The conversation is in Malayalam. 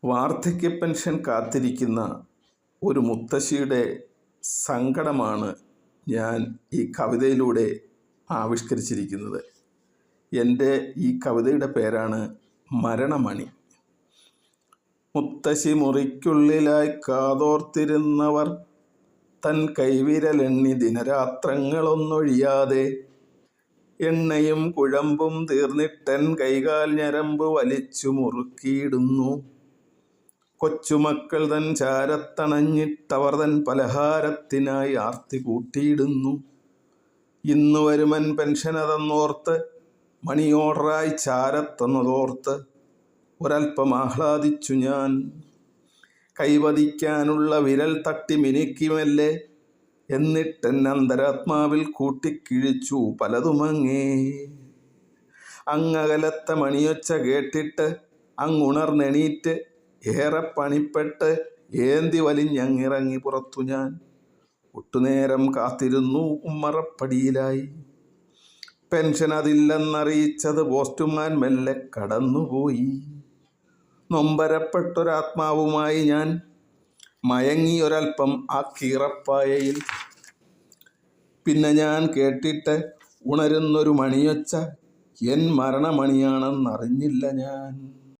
വാർദ്ധക്യ പെൻഷൻ കാത്തിരിക്കുന്ന ഒരു മുത്തശ്ശിയുടെ സങ്കടമാണ് ഞാൻ ഈ കവിതയിലൂടെ ആവിഷ്കരിച്ചിരിക്കുന്നത്. എൻ്റെ ഈ കവിതയുടെ പേരാണ് മരണമണി. മുത്തശ്ശി മുറിക്കുള്ളിലായി കാതോർത്തിരുന്നവർ തൻ കൈവിരലെണ്ണി ദിനരാത്രങ്ങളൊന്നൊഴിയാതെ എണ്ണയും കുഴമ്പും തീർന്നിട്ടൻ കൈകാൽ ഞരമ്പ് വലിച്ചു മുറുക്കിയിടുന്നു. കൊച്ചുമക്കൾ തൻ ചാരത്തണഞ്ഞിട്ടവർ തൻ പലഹാരത്തിനായി ആർത്തി കൂട്ടിയിടുന്നു. ഇന്നു വരുമൻ പെൻഷനതെന്നോർത്ത് മണി ഓർഡറായി ചാരത്തെന്നതോർത്ത് ഒരൽപ്പം ആഹ്ലാദിച്ചു ഞാൻ. കൈവദിക്കാനുള്ള വിരൽ തട്ടി മിനുക്കിമല്ലേ, എന്നിട്ടെൻ അന്തരാത്മാവിൽ കൂട്ടിക്കിഴിച്ചു പലതുമങ്ങേ. അങ്ങകലത്തെ മണിയൊച്ച കേട്ടിട്ട് അങ്ങുണർന്നെണീറ്റ് ഏറെ പണിപ്പെട്ട് ഏന്തി വലിഞ്ഞങ്ങിറങ്ങി പുറത്തു ഞാൻ. ഒട്ടുനേരം കാത്തിരുന്നു ഉമ്മറപ്പടിയിലായി. പെൻഷൻ അതില്ലെന്നറിയിച്ചത് പോസ്റ്റുമാൻ മെല്ലെ കടന്നുപോയി. നൊമ്പരപ്പെട്ടൊരാത്മാവുമായി ഞാൻ മയങ്ങിയൊരൽപ്പം ആ കീറപ്പായയിൽ. പിന്നെ ഞാൻ കേട്ടിട്ട് ഉണരുന്നൊരു മണിയൊച്ച എൻ മരണമണിയാണെന്നറിഞ്ഞില്ല ഞാൻ.